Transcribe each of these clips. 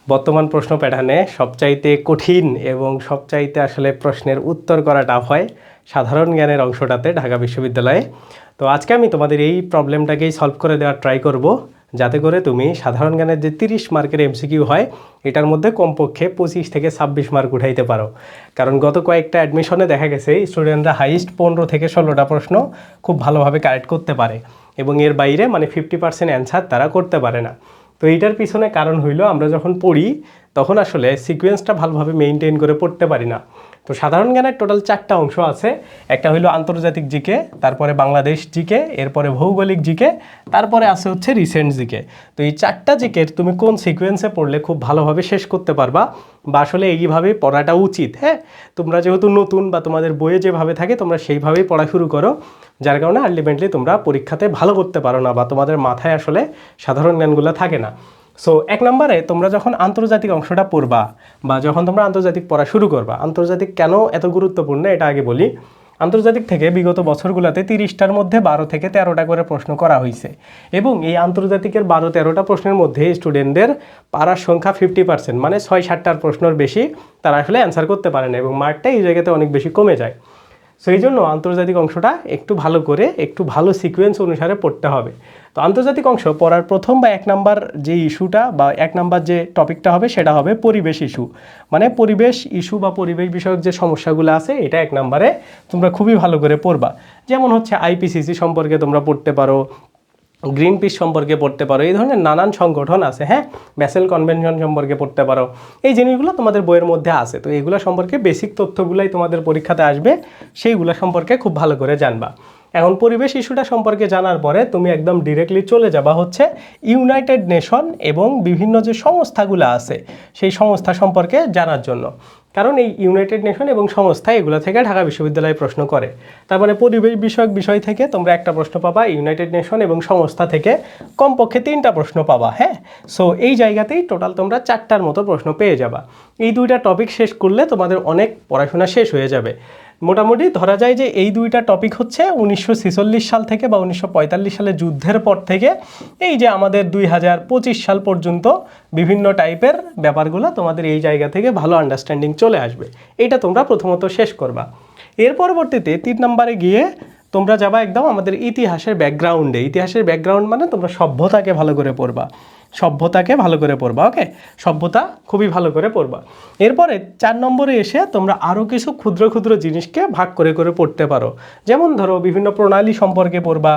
বর্তমান প্রশ্ন প্যাটার্নে সবচাইতে কঠিন এবং সবচাইতে আসলে প্রশ্নের উত্তর করা টাফ হয় সাধারণ জ্ঞানের অংশটাতে ঢাকা বিশ্ববিদ্যালয়ে। তো আজকে আমি তোমাদের এই প্রবলেমটাকেই সলভ করে দেওয়ার ট্রাই করব, যাতে করে তুমি সাধারণ জ্ঞানের যে 30 মার্কের এমসিকিউ হয় এটার মধ্যে কমপক্ষে 25 থেকে 26 মার্ক উঠাইতে পারো। কারণ গত কয়েকটা অ্যাডমিশনে দেখা গেছে স্টুডেন্টরা হাইস্ট 15 থেকে 16টা প্রশ্ন খুব ভালোভাবে কারেক্ট করতে পারে এবং এর বাইরে মানে 50% অ্যান্সার তারা করতে পারে না। তো এইটার পিছনে কারণ হইল আমরা যখন পড়ি তখন আসলে সিকোয়েন্সটা ভালোভাবে মেনটেন করে পড়তে পারি না। তো সাধারণ জ্ঞানের টোটাল 4টা অংশ আছে। একটা হইলো আন্তর্জাতিক জিকে, তারপরে বাংলাদেশ জিকে, এরপরে ভৌগোলিক জিকে, তারপরে আছে হচ্ছে রিসেন্ট জিকে। তো এই 4টা জিকের তুমি কোন সিকোয়েন্সে পড়লে খুব ভালোভাবে শেষ করতে পারবা বা আসলে এইভাবে পড়াটা উচিত। হ্যাঁ, তোমরা যেহেতু নতুন বা তোমাদের বইয়ে যেভাবে থাকে তোমরা সেইভাবেই পড়া শুরু করো, যার কারণে আলটিমেটলি তোমরা পরীক্ষাতে ভালো করতে পারো না বা তোমাদের মাথায় আসলে সাধারণ জ্ঞানগুলো থাকে না। সো 1 নম্বরে তোমরা যখন আন্তর্জাতিক অংশটা পড়বা বা যখন তোমরা আন্তর্জাতিক পড়া শুরু করবা, আন্তর্জাতিক কেন এত গুরুত্বপূর্ণ এটা আগে বলি। আন্তর্জাতিক থেকে বিগত বছরগুলোতে 30টার মধ্যে 12 থেকে 13টা করে প্রশ্ন করা হয়েছে এবং এই আন্তর্জাতিকের 12-13টা প্রশ্নের মধ্যে স্টুডেন্টদের পারার সংখ্যা 50%, মানে 6-7টার প্রশ্নের বেশি তারা আসলে অ্যান্সার করতে পারে না এবং মার্কটা এই জায়গাতে অনেক বেশি কমে যায়। সো এই জন্য আন্তর্জাতিক অংশটা একটু ভালো করে একটু ভালো সিকোয়েন্স অনুসারে পড়তে হবে। তো আন্তর্জাতিক অংশ পড়ার প্রথম বা 1 নাম্বার যে ইস্যুটা বা 1 নাম্বার যে টপিকটা হবে সেটা হবে পরিবেশ ইস্যু। মানে পরিবেশ ইস্যু বা পরিবেশ বিষয়ক যে সমস্যাগুলো আছে এটা 1 নাম্বারে তোমরা খুবই ভালো করে পড়বা। যেমন হচ্ছে আইপিসিসি সম্পর্কে তোমরা পড়তে পারো, গ্রিন পিস সম্পর্কে পড়তে পারো, এই ধরনের নানান সংগঠন আছে। হ্যাঁ, ব্যাসেল কনভেনশন সম্পর্কে পড়তে পারো। এই জিনিসগুলো তোমাদের বইয়ের মধ্যে আছে। তো এইগুলো সম্পর্কে বেসিক তথ্যগুলাই তোমাদের পরীক্ষাতে আসবে, সেইগুলো সম্পর্কে খুব ভালো করে জানবা। এখন পরিবেশ ইস্যুটা সম্পর্কে জানার পরে তুমি একদম ডিরেক্টলি চলে যাবা হচ্ছে ইউনাইটেড নেশন এবং বিভিন্ন যে সংস্থাগুলো আছে সেই সংস্থা সম্পর্কে জানার জন্য। কারণ এই ইউনাইটেড নেশন এবং সংস্থা এগুলো থেকে ঢাকা বিশ্ববিদ্যালয়ে প্রশ্ন করে। তার মানে পরিবেশ বিষয়ক বিষয় থেকে তোমরা একটা প্রশ্ন পাবা, ইউনাইটেড নেশন এবং সংস্থা থেকে কমপক্ষে 3টা প্রশ্ন পাবা। হ্যাঁ, সো এই জায়গাতেই টোটাল তোমরা 4টার মতো প্রশ্ন পেয়ে যাবা। এই 2টা টপিক শেষ করলে তোমাদের অনেক পড়াশোনা শেষ হয়ে যাবে। মোটামুটি ধরা যায় যে এই 2টা টপিক হচ্ছে 1946 সাল থেকে বা 1945 সালে যুদ্ধের পর থেকে এই যে আমাদের 2025 সাল পর্যন্ত বিভিন্ন টাইপের ব্যাপারগুলো তোমাদের এই জায়গা থেকে ভালো আন্ডারস্ট্যান্ডিং চলে আসবে। এটা তোমরা প্রথমত শেষ করবা। এর পরবর্তীতে 3 নম্বরে গিয়ে তোমরা যাবা একদম আমাদের ইতিহাসের ব্যাকগ্রাউন্ডে। ইতিহাসের ব্যাকগ্রাউন্ড মানে তোমরা সভ্যতাকে ভালো করে পড়বা, সভ্যতাকে ভালো করে পড়বা। ওকে, সভ্যতা খুবই ভালো করে পড়বা। এরপরে 4 নম্বরে এসে তোমরা আরও কিছু ক্ষুদ্র ক্ষুদ্র জিনিসকে ভাগ করে করে পড়তে পারো। যেমন ধরো বিভিন্ন প্রণালী সম্পর্কে পড়বা,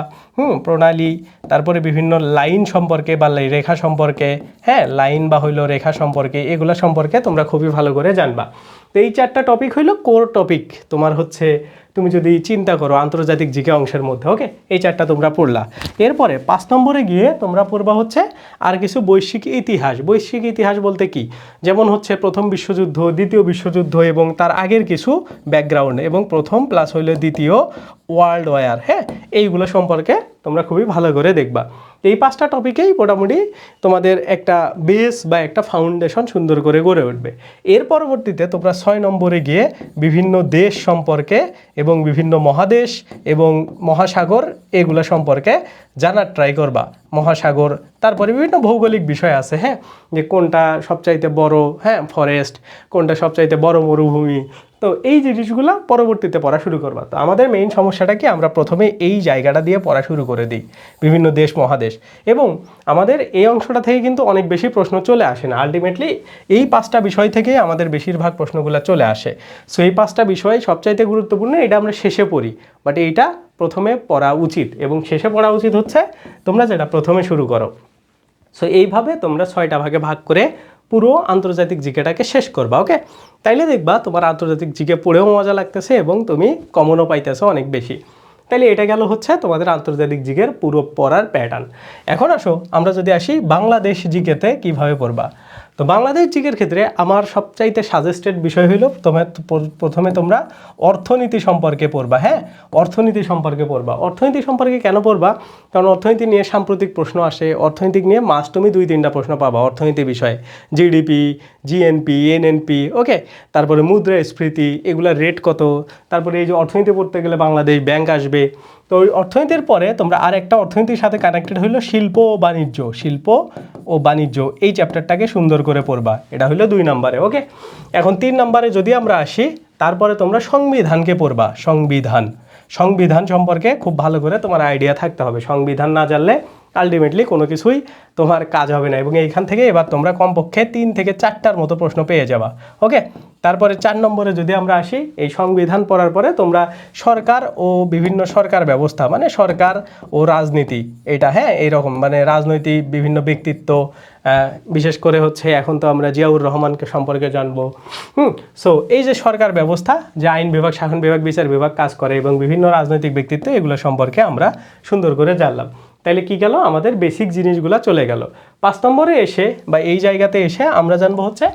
প্রণালী, তারপরে বিভিন্ন লাইন সম্পর্কে বা রেখা সম্পর্কে, হ্যাঁ লাইন বা হইলো রেখা সম্পর্কে, এগুলো সম্পর্কে তোমরা খুবই ভালো করে জানবা। তো এই 4টা টপিক হইলো কোর টপিক তোমার হচ্ছে, তুমি যদি চিন্তা করো আন্তর্জাতিক জিকে অংশের মধ্যে। ওকে, এই 4টা তোমরা পড়লা। এরপরে 5 নম্বরে গিয়ে তোমরা পড়বা হচ্ছে আর কিছু বৈশ্বিক ইতিহাস। বৈশ্বিক ইতিহাস বলতে কি, যেমন হচ্ছে প্রথম বিশ্বযুদ্ধ, দ্বিতীয় বিশ্বযুদ্ধ এবং তার আগের কিছু ব্যাকগ্রাউন্ড এবং প্রথম প্লাস হইলো দ্বিতীয় ওয়ার্ল্ড ওয়ার। হ্যাঁ, এইগুলো সম্পর্কে তোমরা খুবই ভালো করে দেখবা। এই 5টা টপিকেই মোটামুটি তোমাদের একটা বেস বা একটা ফাউন্ডেশন সুন্দর করে গড়ে উঠবে। এর পরবর্তীতে তোমরা 6 নম্বরে গিয়ে বিভিন্ন দেশ সম্পর্কে এবং বিভিন্ন মহাদেশ এবং মহাসাগর এগুলো সম্পর্কে জানার ট্রাই করবা। মহাসাগর, তারপরে বিভিন্ন ভৌগোলিক বিষয় আছে। হ্যাঁ, যে কোনটা সবচাইতে বড়, হ্যাঁ ফরেস্ট, কোনটা সবচাইতে বড় মরুভূমি। তো এই জিনিসগুলো পরবর্তীতে পড়া শুরু করবা। তো আমাদের মেইন সমস্যাটা কি, আমরা প্রথমে এই জায়গাটা দিয়ে পড়া শুরু করে দিই, বিভিন্ন দেশ মহাদেশ, এবং আমাদের এই অংশটা থেকে কিন্তু অনেক বেশি প্রশ্ন চলে আসে না। আলটিমেটলি এই 5টা বিষয় থেকেই আমাদের বেশিরভাগ প্রশ্নগুলো চলে আসে। সো এই 5টা বিষয় সবচাইতে গুরুত্বপূর্ণ, এটা আমরা শেষে পড়ি, বাট এইটা প্রথমে পড়া উচিত এবং শেষে পড়া উচিত হচ্ছে তোমরা যেটা প্রথমে শুরু করো। সো এইভাবে তোমরা 6টা ভাগে ভাগ করে পুরো আন্তর্জাতিক জিকেটাকে শেষ করবা। ওকে, তাইলে দেখবা তোমার আন্তর্জাতিক জিকে পড়েও মজা লাগতেছে এবং তুমি কমনও পাইতেছো অনেক বেশি। তাইলে এটা গেল হচ্ছে তোমাদের আন্তর্জাতিক জিকের পুরো পড়ার প্যাটার্ন। এখন আসো আমরা যদি আসি বাংলাদেশ জিকেতে কিভাবে পড়বা। তো বাংলাদেশ জিকের ক্ষেত্রে আমার সবচাইতে সাজেস্টেড বিষয় হলো প্রথমে তোমরা অর্থনীতি সম্পর্কে পড়বা। হ্যাঁ, অর্থনীতি সম্পর্কে পড়বা। অর্থনীতি সম্পর্কে কেন পড়বা, কারণ অর্থনীতি নিয়ে সাম্প্রতিক প্রশ্ন আসে। অর্থনীতি নিয়ে মাস তুমি 2-3টা প্রশ্ন পাবা অর্থনীতি বিষয়ে, জিডিপি, জিএনপি, এনএনপি। ওকে, তারপরে মুদ্রাস্ফীতি, এগুলা রেট কত, তারপরে এই যে অর্থনীতি পড়তে গেলে বাংলাদেশ ব্যাংক আসবে, তো ওই অর্থনীতির পরে তোমরা আর একটা অর্থনীতির সাথে কানেক্টেড হইলো শিল্প ও বাণিজ্য। শিল্প ও বাণিজ্য এই চ্যাপ্টারটাকে সুন্দর করে পড়বা, এটা হইলো 2 নম্বরে। ওকে, এখন 3 নম্বরে যদি আমরা আসি, তারপরে তোমরা সংবিধানকে পড়বা। সংবিধান সম্পর্কে খুব ভালো করে তোমার আইডিয়া থাকতে হবে। সংবিধান না জানলে আলটিমেটলি কোনো কিছুই তোমার কাজ হবে না। এবং এইখান থেকে এবার তোমরা কমপক্ষে 3 থেকে 4টার মতো প্রশ্ন পেয়ে যাবা। ওকে, তারপরে 4 নম্বরে যদি আমরা আসি, এই সংবিধান পড়ার পরে তোমরা সরকার ও বিভিন্ন সরকার ব্যবস্থা, মানে সরকার ও রাজনীতি, এটা হ্যাঁ এইরকম মানে রাজনৈতিক বিভিন্ন ব্যক্তিত্ব, বিশেষ করে হচ্ছে এখন তো আমরা জিয়াউর রহমানকে সম্পর্কে জানবো। সো এই যে সরকার ব্যবস্থা, যে আইন বিভাগ, শাসন বিভাগ, বিচার বিভাগ কাজ করে এবং বিভিন্ন রাজনৈতিক ব্যক্তিত্ব, এগুলো সম্পর্কে আমরা সুন্দর করে জানলাম। তাইলে কি গেল, আমাদের বেসিক জিনিসগুলো চলে গেল। 5 নম্বরে এসে বা এই জায়গাতে এসে আমরা জানবো হচ্ছে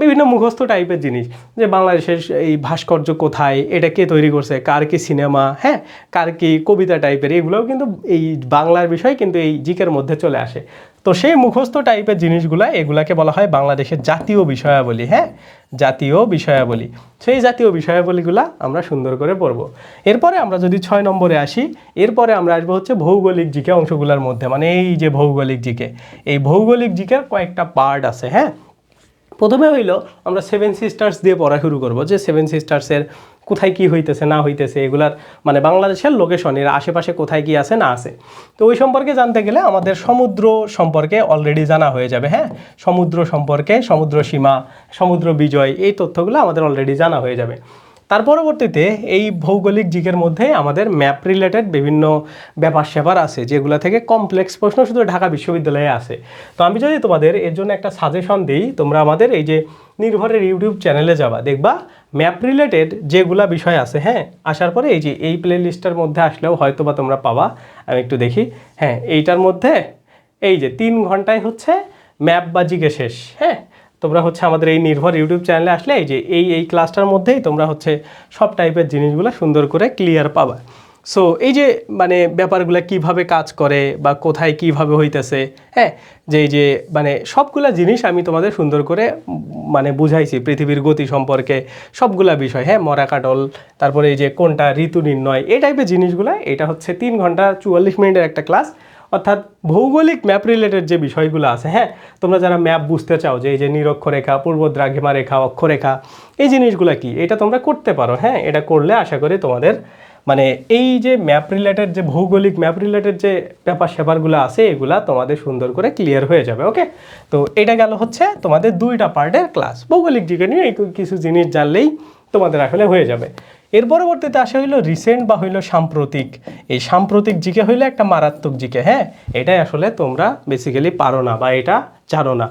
বিভিন্ন মুখস্থ টাইপের জিনিস, যে বাংলাদেশের এই ভাস্কর্য কোথায়, এটা কে তৈরি করছে, কার কি সিনেমা, হ্যাঁ কার কি কবিতা টাইপের, এগুলোও কিন্তু এই বাংলার বিষয় কিন্তু এই জিকের মধ্যে চলে আসে। তো সেই মুখস্থ টাইপের জিনিসগুলা, এগুলাকে বলা হয় বাংলাদেশের জাতীয় বিষয়াবলী। হ্যাঁ, জাতীয় বিষয়াবলী। সেই জাতীয় বিষয়াবলীগুলা আমরা সুন্দর করে পড়ব। এরপরে আমরা যদি 6 নম্বরে আসি, এরপরে আমরা আসবো হচ্ছে ভৌগোলিক জিকে অংশগুলোর মধ্যে, মানে এই যে ভৌগোলিক জিকে, এই ভৌগোলিক জিকের কয়েকটা পার্ট আছে। হ্যাঁ, প্রথমে হইল আমরা 7 সিস্টার্স দিয়ে পড়া শুরু করব, যে 7 সিস্টার্সের কোথায় কি হইতেছে না হইতেছে, এগুলার মানে বাংলাদেশের লোকেশন, এর আশেপাশে কোথায় কি আছে না আছে। তো ওই সম্পর্কে জানতে গেলে আমাদের সমুদ্র সম্পর্কে অলরেডি জানা হয়ে যাবে। হ্যাঁ, সমুদ্র সম্পর্কে, সমুদ্র সীমা, সমুদ্র বিজয়, এই তথ্যগুলো আমাদের অলরেডি জানা হয়ে যাবে। তার পরবর্তীতে এই ভৌগোলিক জিকের মধ্যে আমাদের ম্যাপ রিলেটেড বিভিন্ন ব্যাপার স্যাপার আছে, যেগুলো থেকে কমপ্লেক্স প্রশ্ন শুধু ঢাকা বিশ্ববিদ্যালয়ে আছে। তো আমি যদি তোমাদের এর জন্য একটা সাজেশন দিই, তোমরা আমাদের এই যে নির্ভরের ইউটিউব চ্যানেলে যাবা, দেখবা ম্যাপ রিলেটেড যেগুলা বিষয় আছে, হ্যাঁ আসার পরে এই যে এই প্লে লিস্টের মধ্যে আসলেও হয়তো বা তোমরা পাবা। আমি একটু দেখি, হ্যাঁ এইটার মধ্যে এই যে 3 ঘন্টায় হচ্ছে ম্যাপ বা জিকে শেষ। হ্যাঁ, তোমরা হচ্ছে আমাদের এই নির্ভর ইউটিউব চ্যানেলে আসলে এই যে এই ক্লাসটার মধ্যেই তোমরা হচ্ছে সব টাইপের জিনিসগুলো সুন্দর করে ক্লিয়ার পাবা। সো এই যে মানে ব্যাপারগুলো কিভাবে কাজ করে বা কোথায় কিভাবে হইতেছে, হ্যাঁ যে এই যে মানে সবগুলা জিনিস আমি তোমাদের সুন্দর করে মানে বুঝাইছি, পৃথিবীর গতি সম্পর্কে সবগুলা বিষয়। হ্যাঁ, মরাকাটল, তারপরে এই যে কোনটা ঋতু নির্ণয়, এই টাইপের জিনিসগুলো, এটা হচ্ছে 3 ঘন্টা 44 মিনিটের একটা ক্লাস। অর্থাৎ ভৌগোলিক ম্যাপ রিলেটেড যে বিষয়গুলো আছে, হ্যাঁ তোমরা যারা ম্যাপ বুঝতে চাও, যে এই যে নিরক্ষরেখা, পূর্বদ্রাঘিমা রেখা, অক্ষরেখা, এই জিনিসগুলো কি, এটা তোমরা করতে পারো। হ্যাঁ, এটা করলে আশা করি তোমাদের মানে এই যে ম্যাপ রিলেটেড, যে ভৌগোলিক ম্যাপ রিলেটেড যে ব্যাপার স্যাপারগুলো আছে, এগুলা তোমাদের সুন্দর করে ক্লিয়ার হয়ে যাবে। ওকে, তো এটা গেল হচ্ছে তোমাদের 2টা পার্টের ক্লাস। ভৌগোলিক দিকে নিয়ে কিছু জিনিস জানলেই তোমাদের আসলে হয়ে যাবে। এর পরবর্তীতে আসা হইলো রিসেন্ট বা হইলো সাম্প্রতিক। এই সাম্প্রতিক জিকে হইলো একটা মারাত্মক জিকে। হ্যাঁ, এটাই আসলে তোমরা বেসিক্যালি পারো না বা এটা জানো না।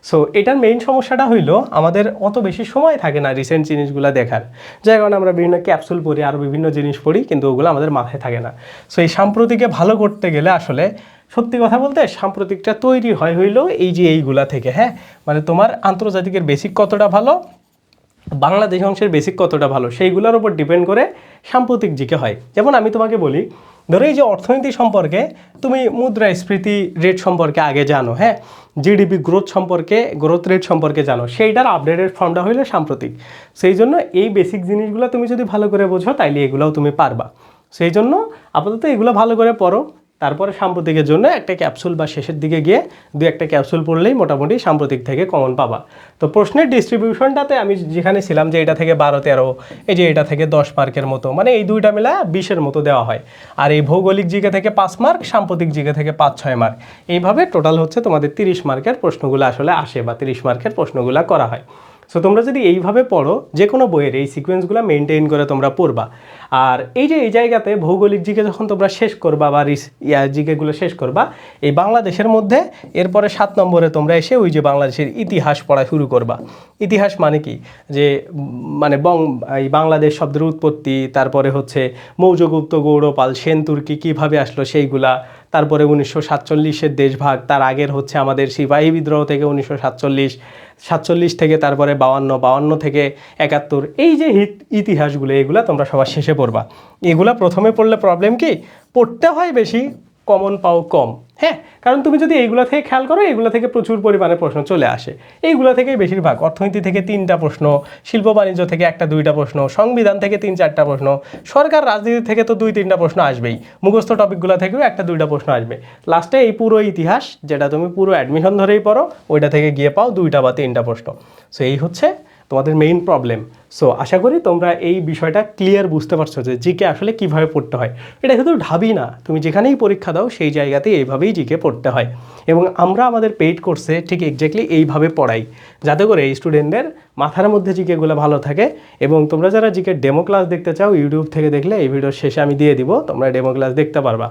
সো এটার মেইন সমস্যাটা হইলো আমাদের অত বেশি সময় থাকে না রিসেন্ট জিনিসগুলো দেখার, যার কারণে আমরা বিভিন্ন ক্যাপসুল পড়ি, আরও বিভিন্ন জিনিস পড়ি, কিন্তু ওগুলো আমাদের মাথায় থাকে না। সো এই সাম্প্রতিকে ভালো করতে গেলে আসলে সত্যি কথা বলতে সাম্প্রতিকটা তৈরি হইলো এই যে এইগুলা থেকে। হ্যাঁ, মানে তোমার আন্তর্জাতিকের বেসিক কতটা ভালো, বাংলাদেশ অংশের বেসিক কতটা ভালো, সেইগুলোর উপর ডিপেন্ড করে সাম্প্রতিক জিকে হয়। যেমন আমি তোমাকে বলি, ধরো এই যে অর্থনীতি সম্পর্কে তুমি মুদ্রাস্ফীতি রেট সম্পর্কে আগে জানো, হ্যাঁ জিডিপি গ্রোথ সম্পর্কে, গ্রোথ রেট সম্পর্কে জানো, সেইটার আপডেটেড ফর্মটা হইলে সাম্প্রতিক। সেই জন্য এই বেসিক জিনিসগুলো তুমি যদি ভালো করে বোঝো, তাইলে এগুলোও তুমি পারবা। সেই জন্য আপাতত এগুলো ভালো করে পড়ো, তারপরে সাম্প্রতিকের জন্য একটা ক্যাপসুল বা শেষের দিকে গিয়ে 2-1টা ক্যাপসুল পড়লেই মোটামুটি সাম্প্রতিক থেকে কমন পাবা। তো প্রশ্নের ডিস্ট্রিবিউশনটাতে আমি যেখানে ছিলাম, যে এটা থেকে 12-13, এই যে এটা থেকে 10 মার্কের মতো, মানে এই 2টা মিলা 20-এর মতো দেওয়া হয়। আর এই ভৌগোলিক জিকে থেকে 5 মার্ক, সাম্প্রতিক জিকে থেকে 5-6 মার্ক, এইভাবে টোটাল হচ্ছে তোমাদের 30 মার্কের প্রশ্নগুলো আসলে আসে বা 30 মার্কের প্রশ্নগুলো করা হয়। সো তোমরা যদি এইভাবে পড়ো, যে কোনো বইয়ের এই সিকোয়েন্সগুলো মেনটেন করে তোমরা পড়বা। আর এই যে এই জায়গাতে ভৌগোলিক জিকে যখন তোমরা শেষ করবা বা জিকেগুলো শেষ করবা এই বাংলাদেশের মধ্যে, এরপরে 7 নম্বরে তোমরা এসে ওই যে বাংলাদেশের ইতিহাস পড়া শুরু করবা। ইতিহাস মানে কি, যে মানে এই বাংলাদেশ শব্দের উৎপত্তি, তারপরে হচ্ছে মৌর্যগুপ্ত, গৌড়পাল, সেন তুর্কি কীভাবে আসলো সেইগুলা, তারপরে 1947-এর দেশভাগ, তার আগের হচ্ছে আমাদের সিপাহী বিদ্রোহ থেকে 1947 থেকে তারপরে 52 থেকে 71, এই যে ইতিহাসগুলো, এগুলা তোমরা সবার শেষে পড়বা। এগুলা প্রথমে পড়লে প্রবলেম কি, পড়তে হয় বেশি, কমন পাও কম। হ্যাঁ, কারণ তুমি যদি এইগুলো থেকে খেয়াল করো, এইগুলো থেকে প্রচুর পরিমাণে প্রশ্ন চলে আসে। এইগুলো থেকেই বেশিরভাগ, অর্থনীতি থেকে 3টা প্রশ্ন, শিল্প বাণিজ্য থেকে 1-2টা প্রশ্ন, সংবিধান থেকে 3-4টা প্রশ্ন, সরকার রাজনীতি থেকে তো 2-3টা প্রশ্ন আসবেই, মুখস্থ টপিকগুলো থেকেও 1-2টা প্রশ্ন আসবে। লাস্টে এই পুরো ইতিহাস যেটা তুমি পুরো অ্যাডমিশন ধরেই পড়ো, ওইটা থেকে গিয়ে পাও 2টা বা 3টা প্রশ্ন। সো এই হচ্ছে তোমাদের মেইন প্রবলেম। সো আশা করি তোমরা এই বিষয়টা ক্লিয়ার বুঝতে পারছো যে জিকে আসলে কিভাবে পড়তে হয়। এটা শুধু ঢাবি না, তুমি যেখানেই পরীক্ষা দাও সেই জায়গাতেই এইভাবেই জিকে পড়তে হয়। এবং আমরা আমাদের পেইড কোর্সে ঠিক এক্স্যাক্টলি এইভাবে পড়াই, যাতে করে এই স্টুডেন্টদের মাথার মধ্যে জিকেগুলো ভালো থাকে। এবং তোমরা যারা জিকে ডেমো ক্লাস দেখতে চাও, ইউটিউব থেকে দেখলে এই ভিডিওর শেষে আমি দিয়ে দিব, তোমরা ডেমো ক্লাস দেখতে পারবা।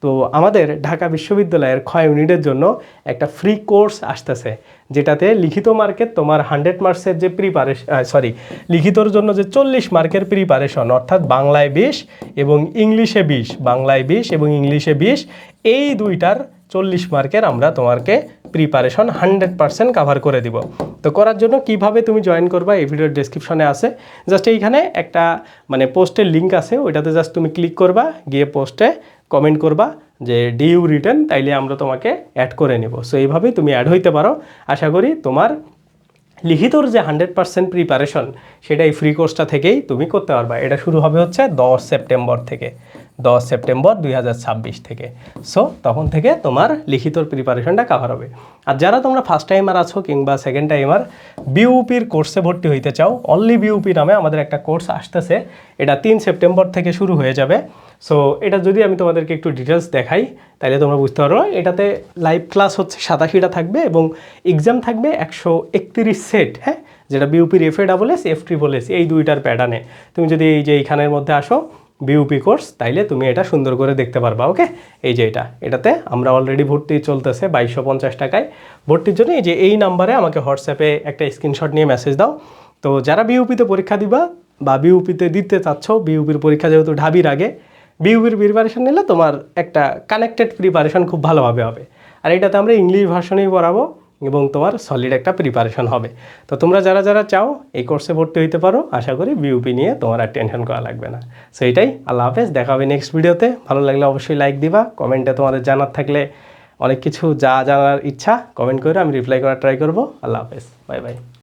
তো আমাদের ঢাকা বিশ্ববিদ্যালয়ের ক্ষয় ইউনিটের জন্য একটা ফ্রি কোর্স আসতেছে, যেটাতে লিখিত মার্কের তোমার 100 মার্কসের যে লিখিতর জন্য যে 40 মার্কের প্রিপারেশন, অর্থাৎ বাংলায় 20 এবং ইংলিশে 20, বাংলায় 20 এবং ইংলিশে 20, এই দুইটার 40 মার্কের আমরা তোমাকে প্রিপারেশন 100% কাভার করে দিব। তো করার জন্য কিভাবে তুমি জয়েন করবা, এই ভিডিওর ডেসক্রিপশনে আছে। জাস্ট এইখানে একটা পোস্টের লিঙ্ক আছে, ওইটাতে জাস্ট তুমি ক্লিক করবা, গিয়ে পোস্টে কমেন্ট করবা যে ডিউ রিটার্ন, তাইলে আমরা তোমাকে অ্যাড করে নেব। সো এইভাবেই তুমি অ্যাড হইতে পারো। আশা করি তোমার লিখিতর যে 100% প্রিপারেশন, সেটা এই ফ্রি কোর্সটা থেকেই তুমি করতে পারবা। এটা শুরু হবে হচ্ছে 10 সেপ্টেম্বর থেকে, 10 সেপ্টেম্বর 2026 থেকে। সো তখন থেকে তোমার লিখিতর প্রিপারেশনটা কাভার হবে। আর যারা তোমরা ফার্স্ট টাইমার আছো কিংবা সেকেন্ড টাইমার বিউপির কোর্সে ভর্তি হইতে চাও, অনলি বিউপি নামে আমাদের একটা কোর্স আসতেছে, এটা 3 সেপ্টেম্বর থেকে শুরু হয়ে যাবে। সো এটা যদি আমি তোমাদেরকে একটু ডিটেলস দেখাই, তাহলে তোমরা বুঝতে পারো। এটাতে লাইভ ক্লাস হচ্ছে 87টা থাকবে এবং এক্সাম থাকবে 131 সেট। হ্যাঁ, যেটা বিউপির FASS FSSS এই দুইটার প্যাটার্নে। তুমি যদি এই যে এইখানের মধ্যে আসো বিউপি কোর্স, তাইলে তুমি এটা সুন্দর করে দেখতে পারবা। ওকে, এই যে এটাতে আমরা অলরেডি ভর্তি চলতেছে 2250 টাকায়। ভর্তির জন্য এই যে এই নাম্বারে আমাকে হোয়াটসঅ্যাপে একটা স্ক্রিনশট নিয়ে মেসেজ দাও। তো যারা বিউপিতে পরীক্ষা দিবা বা বিউপিতে দিতে চাচ্ছ, বিউপির পরীক্ষা যেহেতু ঢাবির আগে, বিউপির প্রিপারেশন নিলে তোমার একটা কানেক্টেড প্রিপারেশন খুব ভালোভাবে হবে। আর এটাতে আমরা ইংলিশ ভার্সনেই পড়াবো এবং তোমার সলিড একটা প্রিপারেশন হবে। তো তোমরা যারা যারা চাও এই কোর্সে ভর্তি হইতে পারো। আশা করি বিউপি নিয়ে তোমার আর টেনশন করা লাগবে না। সো এটাই, আল্লাহ হাফেজ, দেখা হবে নেক্সট ভিডিওতে। ভালো লাগলে অবশ্যই লাইক দিবা, কমেন্টে তোমাদের জানার থাকলে অনেক কিছু যা জানার ইচ্ছা কমেন্ট করে আমি রিপ্লাই করার ট্রাই করবো। আল্লাহ হাফেজ, বাই বাই।